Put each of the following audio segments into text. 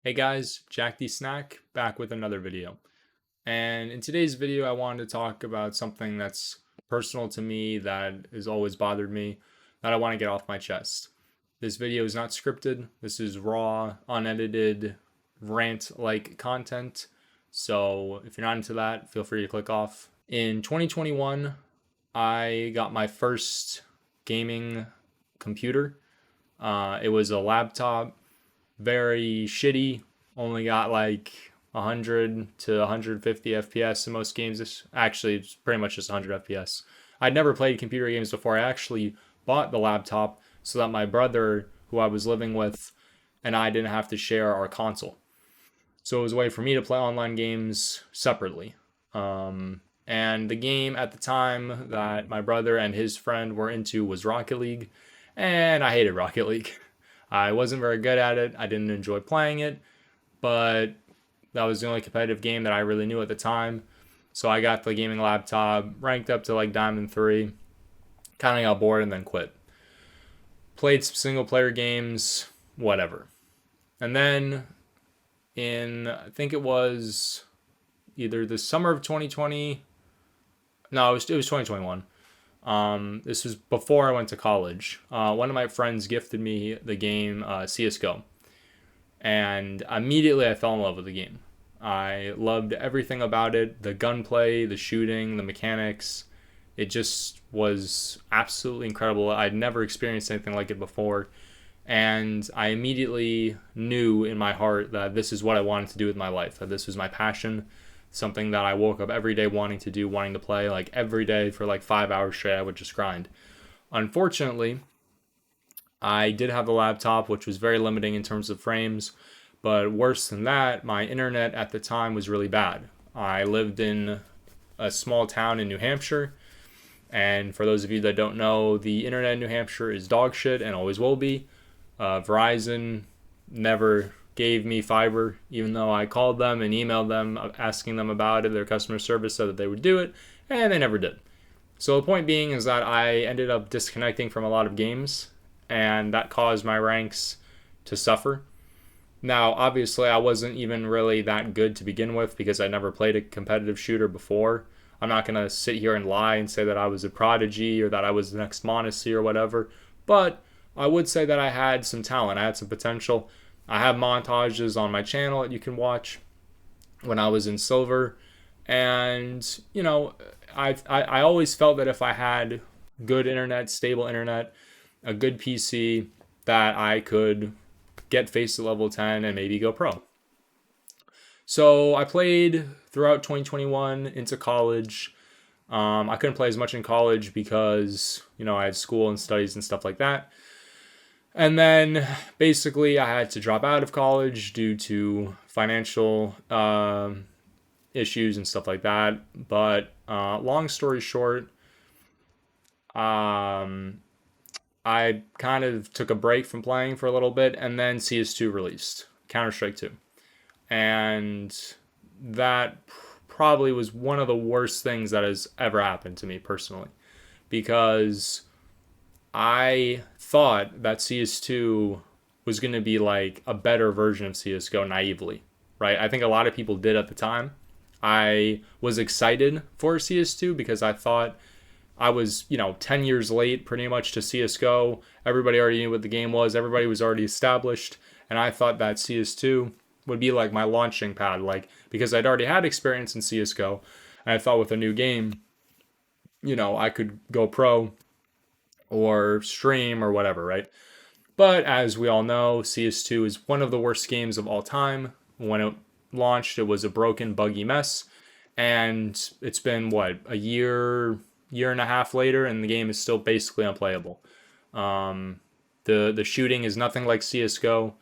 Hey guys, Jack the Snack back with another video. And in today's video, I wanted to talk about something that's personal to me that has always bothered me that I want to get off my chest. This video is not scripted. This is raw, unedited, rant-like content. So if you're not into that, feel free to click off. In 2021, I got my first gaming computer. It was a laptop, very shitty. Only got like 100 to 150 FPS in most games. Actually, it's pretty much just 100 FPS. I'd never played computer games before. I actually bought the laptop so that my brother, who I was living with, and I didn't have to share our console. So it was a way for me to play online games separately. And the game at the time that my brother and his friend were into was Rocket League, and I hated Rocket League. I wasn't very good at it. I didn't enjoy playing it, but that was the only competitive game that I really knew at the time. So I got the gaming laptop, ranked up to like Diamond 3, kind of got bored and then quit. Played some single player games, whatever. And then I think it was either the summer of 2020. No, it was 2021. This was before I went to college. One of my friends gifted me the game CSGO, and immediately I fell in love with the game. I loved everything about it, the gunplay, the shooting, the mechanics. It just was absolutely incredible. I'd never experienced anything like it before, and I immediately knew in my heart that this is what I wanted to do with my life, that this was my passion, something that I woke up every day wanting to do, wanting to play. Like every day for like 5 hours straight, I would just grind. Unfortunately, I did have the laptop, which was very limiting in terms of frames. But worse than that, my internet at the time was really bad. I lived in a small town in New Hampshire. And for those of you that don't know, the internet in New Hampshire is dog shit and always will be. Verizon never gave me fiber, even though I called them and emailed them asking them about it. Their customer service said that they would do it, and they never did. So the point being is that I ended up disconnecting from a lot of games, and that caused my ranks to suffer. Now, obviously, I wasn't even really that good to begin with because I never played a competitive shooter before. I'm not going to sit here and lie and say that I was a prodigy or that I was the next Monacy or whatever, but I would say that I had some talent. I had some potential. I have montages on my channel that you can watch when I was in silver. And, you know, I always felt that if I had good internet, stable internet, a good PC, that I could get face at level 10 and maybe go pro. So I played throughout 2021 into college. I couldn't play as much in college because, I had school and studies and stuff like that. And then basically I had to drop out of college due to financial issues and stuff like that. But long story short, I kind of took a break from playing for a little bit, and then CS2 released, Counter-Strike 2. And that probably was one of the worst things that has ever happened to me personally, because I thought that CS2 was going to be like a better version of CSGO naively, right? I think a lot of people did at the time. I was excited for CS2 because I thought I was, 10 years late pretty much to CSGO. Everybody already knew what the game was. Everybody was already established. And I thought that CS2 would be like my launching pad, because I'd already had experience in CSGO. And I thought with a new game, I could go pro or stream or whatever, right? But as we all know, CS2 is one of the worst games of all time. When it launched, it was a broken, buggy mess. And it's been, a year and a half later, and the game is still basically unplayable. The shooting is nothing like CSGO.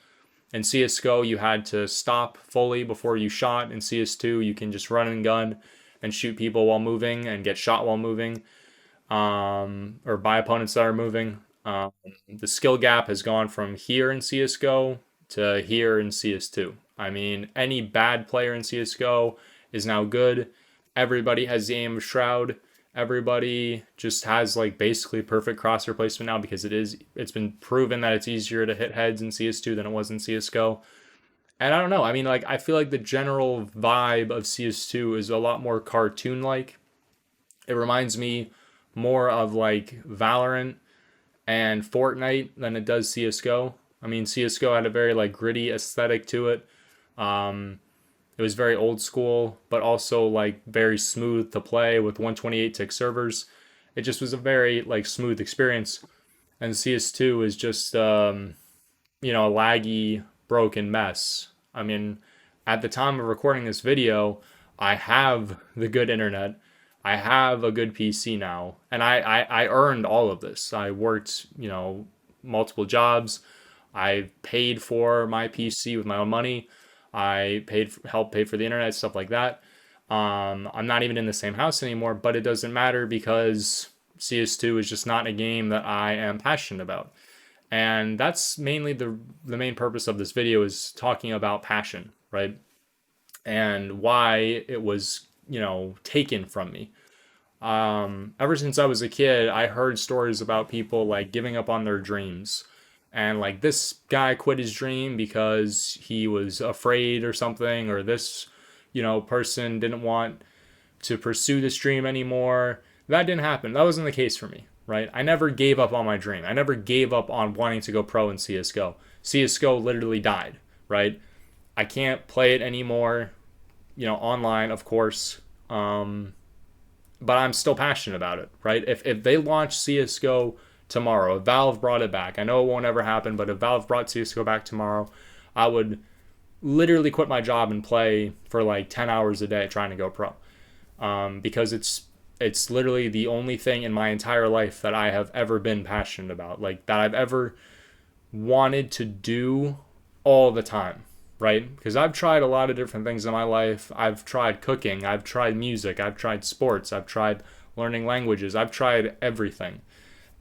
In CSGO, you had to stop fully before you shot. In CS2, you can just run and gun and shoot people while moving and get shot while moving, or by opponents that are moving. The skill gap has gone from here in CSGO to here in CS2. I mean, any bad player in CSGO is now good. Everybody has the aim of Shroud. Everybody just has basically perfect crosshair placement now because it's been proven that it's easier to hit heads in CS2 than it was in CSGO. And I don't know. I mean, like, I feel like the general vibe of CS2 is a lot more cartoon like. It reminds me more of like Valorant and Fortnite than it does CSGO. I mean, CSGO had a very like gritty aesthetic to it. Um, it was very old school, but also like very smooth to play with 128 tick servers. It just was a very like smooth experience. And CS2 is just a laggy, broken mess. I mean, at the time of recording this video, I have the good internet. I have a good PC now, and I earned all of this. I worked, multiple jobs. I paid for my PC with my own money. I helped pay for the internet, stuff like that. I'm not even in the same house anymore, but it doesn't matter because CS2 is just not a game that I am passionate about. And that's mainly the main purpose of this video, is talking about passion, right? And why it was, taken from me. Ever since I was a kid, I heard stories about people like giving up on their dreams. And like this guy quit his dream because he was afraid or something, or this, person didn't want to pursue this dream anymore. That didn't happen. That wasn't the case for me, right? I never gave up on my dream. I never gave up on wanting to go pro in CSGO. CSGO literally died, right? I can't play it anymore, online, of course. But I'm still passionate about it, right? If they launch CSGO tomorrow, if Valve brought it back, I know it won't ever happen, but if Valve brought CSGO back tomorrow, I would literally quit my job and play for like 10 hours a day trying to go pro. Because it's literally the only thing in my entire life that I have ever been passionate about, like that I've ever wanted to do all the time, right? Because I've tried a lot of different things in my life. I've tried cooking, I've tried music, I've tried sports, I've tried learning languages, I've tried everything.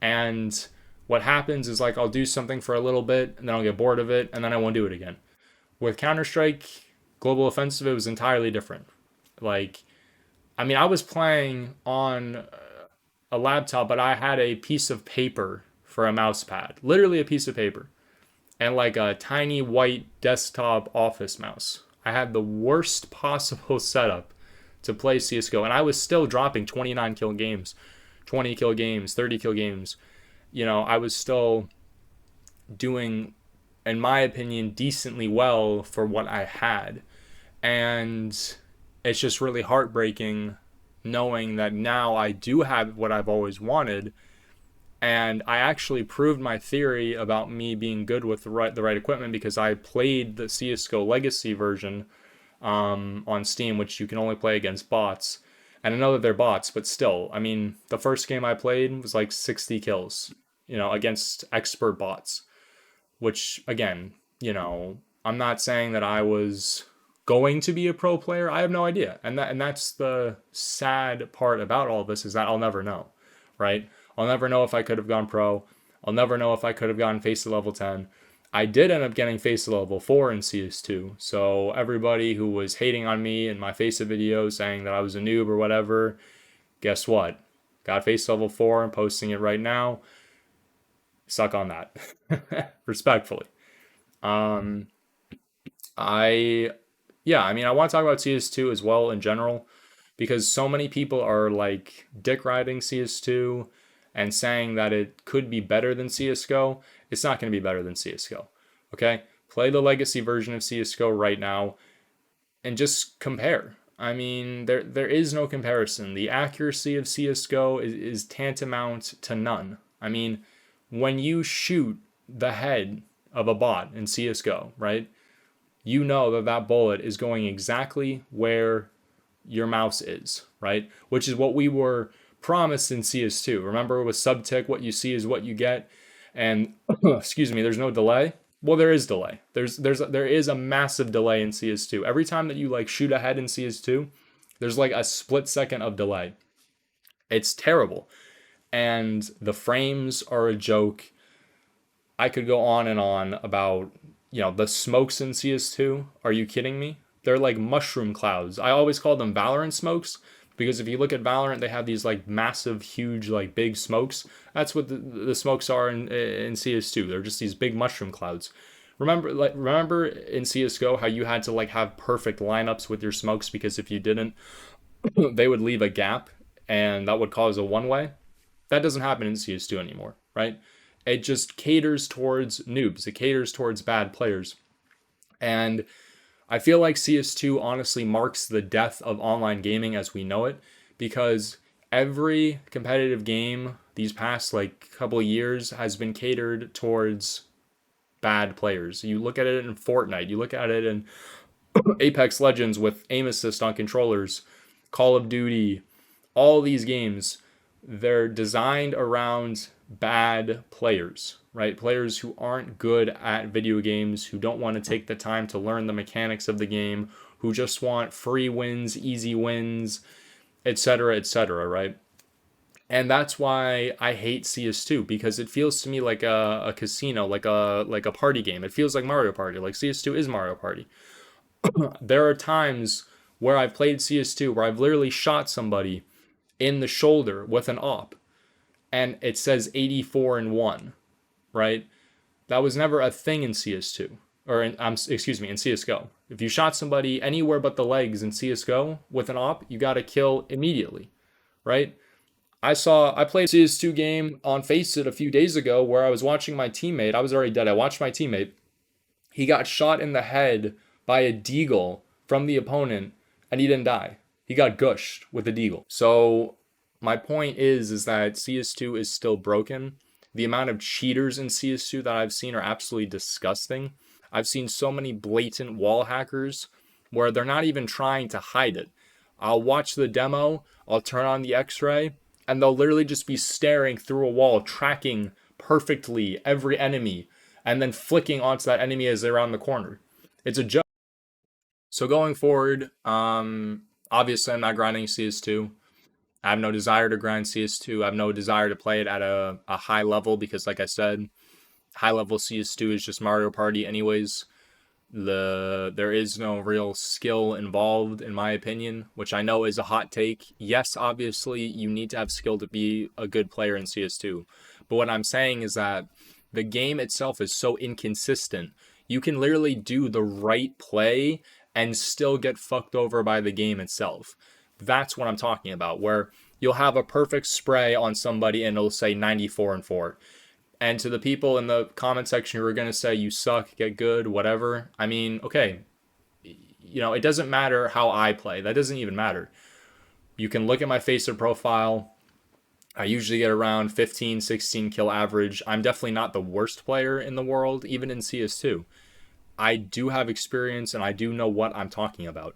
And what happens is like I'll do something for a little bit and then I'll get bored of it and then I won't do it again. With Counter-Strike Global Offensive, it was entirely different. Like, I mean, I was playing on a laptop, but I had a piece of paper for a mouse pad, literally a piece of paper, and like a tiny white desktop office mouse. I had the worst possible setup to play CSGO, and I was still dropping 29 kill games, 20 kill games, 30 kill games. I was still doing, in my opinion, decently well for what I had. And it's just really heartbreaking knowing that now I do have what I've always wanted. And I actually proved my theory about me being good with the right equipment because I played the CSGO Legacy version on Steam, which you can only play against bots. And I know that they're bots, but still, I mean, the first game I played was like 60 kills, against expert bots, which again, I'm not saying that I was going to be a pro player. I have no idea. And that's the sad part about all this, is that I'll never know, right? I'll never know if I could have gone pro. I'll never know if I could have gotten face to level 10. I did end up getting face to level 4 in CS2. So everybody who was hating on me in my face of videos saying that I was a noob or whatever, guess what? Got face to level 4 and posting it right now. Suck on that. Respectfully. I want to talk about CS2 as well in general, because so many people are like dick riding CS2 and saying that it could be better than CSGO. It's not going to be better than CSGO. Okay? Play the legacy version of CSGO right now and just compare. I mean, there is no comparison. The accuracy of CSGO is tantamount to none. I mean, when you shoot the head of a bot in CSGO, right? You know that bullet is going exactly where your mouse is, right? Which is what we were promised in CS2. Remember with subtick, what you see is what you get. And excuse me, there's no delay. Well, there is delay. There is a massive delay in CS2. Every time that you like shoot ahead in CS2, there's like a split second of delay. It's terrible. And the frames are a joke. I could go on and on about, the smokes in CS2. Are you kidding me? They're like mushroom clouds. I always call them Valorant smokes, because if you look at Valorant, they have these like massive, huge, like big smokes. That's what the smokes are in CS2. They're just these big mushroom clouds. Remember in CS:GO how you had to like have perfect lineups with your smokes because if you didn't, they would leave a gap and that would cause a one way. That doesn't happen in CS2 anymore, right? It just caters towards noobs. It caters towards bad players. And I feel like CS2 honestly marks the death of online gaming as we know it because every competitive game these past like couple years has been catered towards bad players. You look at it in Fortnite, you look at it in Apex Legends with aim assist on controllers, Call of Duty, all these games, they're designed around bad players, right? Players who aren't good at video games, who don't want to take the time to learn the mechanics of the game, who just want free wins, easy wins, etc., right? And that's why I hate CS2 because it feels to me like a casino, like a party game. It feels like Mario Party. Like CS2 is Mario Party. There are times where I've played CS2 where I've literally shot somebody in the shoulder with an op and it says 84 and 1, right? That was never a thing in CS2 or excuse me, in CS:GO. If you shot somebody anywhere but the legs in CS:GO with an op, you got to kill immediately, right? I played a CS2 game on Faceit a few days ago where I was watching my teammate. I was already dead. I watched my teammate. He got shot in the head by a deagle from the opponent and he didn't die. He got gushed with a deagle. So my point is that CS2 is still broken. The amount of cheaters in CS2 that I've seen are absolutely disgusting. I've seen so many blatant wall hackers where they're not even trying to hide it. I'll watch the demo, I'll turn on the x-ray, and they'll literally just be staring through a wall, tracking perfectly every enemy, and then flicking onto that enemy as they're around the corner. It's a joke. So going forward, obviously I'm not grinding CS2. I have no desire to grind CS2. I have no desire to play it at a high level because, like I said, high level CS2 is just Mario Party, anyways. There is no real skill involved, in my opinion, which I know is a hot take. Yes, obviously, you need to have skill to be a good player in CS2. But what I'm saying is that the game itself is so inconsistent. You can literally do the right play and still get fucked over by the game itself. That's what I'm talking about, where you'll have a perfect spray on somebody and it'll say 94 and 4. And to the people in the comment section who are going to say you suck, get good, whatever, I mean, okay, it doesn't matter how I play. That doesn't even matter. You can look at my Faceit profile. I usually get around 15, 16 kill average. I'm definitely not the worst player in the world, even in CS2. I do have experience and I do know what I'm talking about.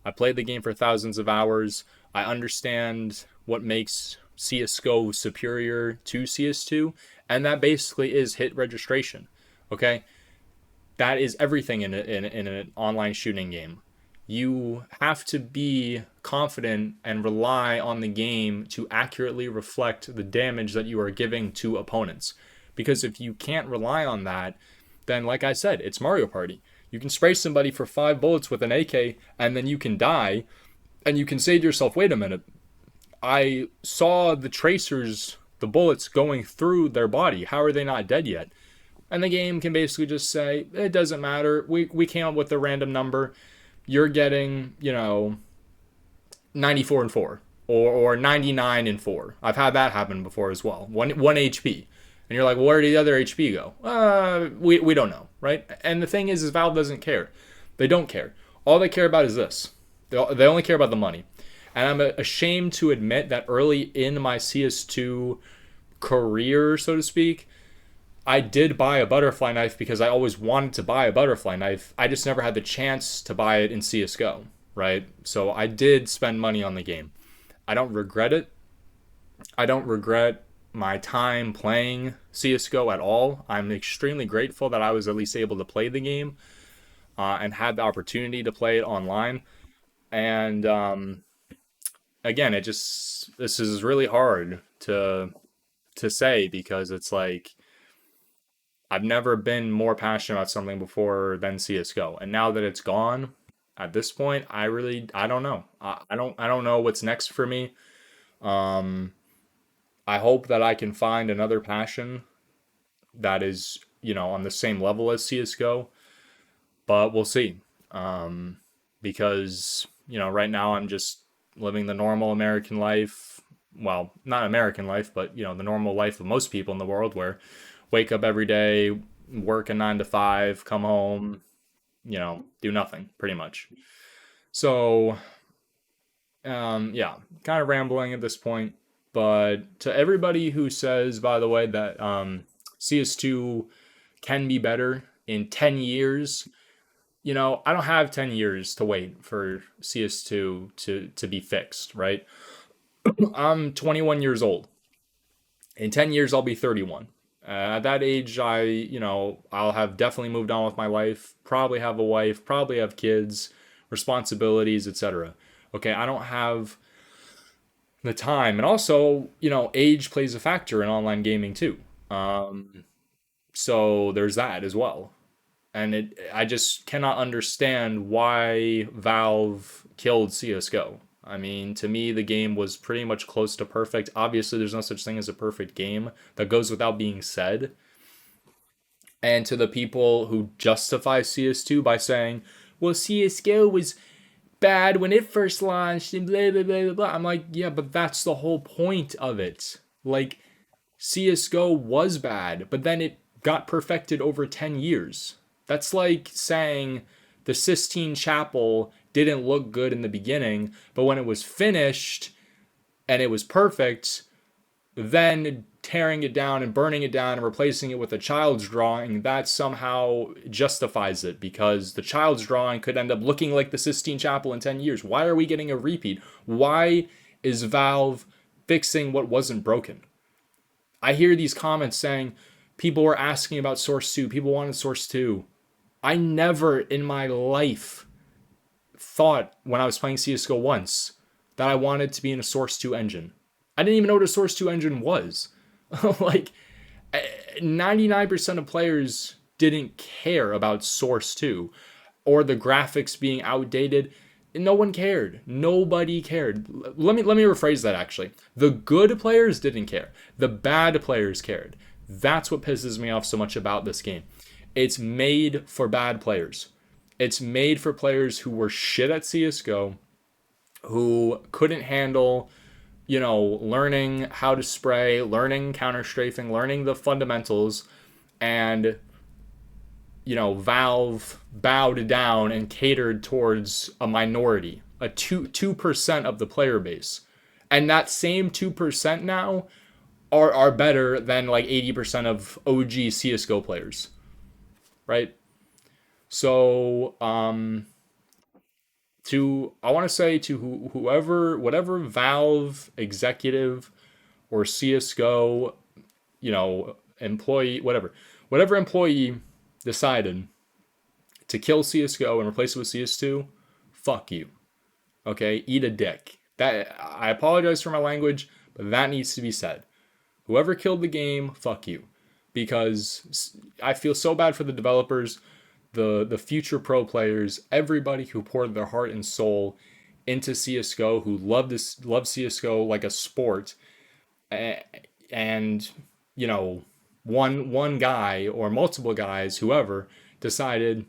I played the game for thousands of hours. I understand what makes CSGO superior to CS2, and that basically is hit registration. Okay? That is everything in an online shooting game. You have to be confident and rely on the game to accurately reflect the damage that you are giving to opponents. Because if you can't rely on that, then like I said, it's Mario Party. You can spray somebody for 5 bullets with an AK and then you can die and you can say to yourself, wait a minute, I saw the tracers, the bullets going through their body. How are they not dead yet? And the game can basically just say, it doesn't matter. We came up with a random number. You're getting, 94 and 4 or 99 and 4. I've had that happen before as well. One HP. And you're like, well, where did the other HP go? We don't know, right? And the thing is Valve doesn't care. They don't care. All they care about is this. They only care about the money. And I'm ashamed to admit that early in my CS2 career, so to speak, I did buy a butterfly knife because I always wanted to buy a butterfly knife. I just never had the chance to buy it in CSGO, right? So I did spend money on the game. I don't regret it. I don't regret my time playing CSGO at all. I'm extremely grateful that I was at least able to play the game and had the opportunity to play it online. And again, this is really hard to say because it's like I've never been more passionate about something before than CS:GO, and now that it's gone, at this point, I don't know. I don't know what's next for me. I hope that I can find another passion that is on the same level as CSGO, but we'll see. Because, right now I'm just living the normal American life. Well, not American life, but, the normal life of most people in the world where wake up every day, work a 9 to 5, come home, do nothing pretty much. So, yeah, kind of rambling at this point. But to everybody who says, by the way, that CS2 can be better in 10 years, I don't have 10 years to wait for CS2 to be fixed, right? I'm 21 years old. In 10 years, I'll be 31. At that age, I'll have definitely moved on with my life, probably have a wife, probably have kids, responsibilities, etc. Okay, I don't have the time. And also, age plays a factor in online gaming too. So there's that as well. And I just cannot understand why Valve killed CSGO. I mean, to me, the game was pretty much close to perfect. Obviously, there's no such thing as a perfect game. That goes without being said. And to the people who justify CS2 by saying, well, CSGO was bad when it first launched and blah, blah, blah, blah, blah. I'm like, yeah, but that's the whole point of it. Like, CSGO was bad, but then it got perfected over 10 years. That's like saying the Sistine Chapel didn't look good in the beginning, but when it was finished and it was perfect, then tearing it down and burning it down and replacing it with a child's drawing, that somehow justifies it because the child's drawing could end up looking like the Sistine Chapel in 10 years. Why are we getting a repeat? Why is Valve fixing what wasn't broken? I hear these comments saying people were asking about Source 2, people wanted Source 2. I never in my life thought when I was playing CSGO once that I wanted to be in a Source 2 engine. I didn't even know what a Source 2 engine was. Like, 99% of players didn't care about Source 2 or the graphics being outdated. No one cared. Nobody cared. Let me rephrase that actually. The good players didn't care. The bad players cared. That's what pisses me off so much about this game. It's made for bad players. It's made for players who were shit at CSGO, who couldn't handle, learning how to spray, learning counter strafing, learning the fundamentals, and Valve bowed down and catered towards a minority, a 2% of the player base. And that same 2% now are better than like 80% of OG CSGO players. Right? So, I want to say to whatever Valve executive or CSGO, employee, whatever employee decided to kill CSGO and replace it with CS2, fuck you. Okay, eat a dick. That I apologize for my language, but that needs to be said. Whoever killed the game, fuck you. Because I feel so bad for the developers, the future pro players, everybody who poured their heart and soul into CSGO, who love CSGO like a sport, and one guy or multiple guys, whoever, decided,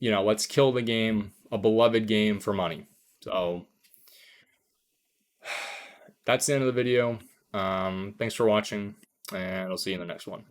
let's kill the game, a beloved game, for money. So that's the end of the video. Thanks for watching, and I'll see you in the next one.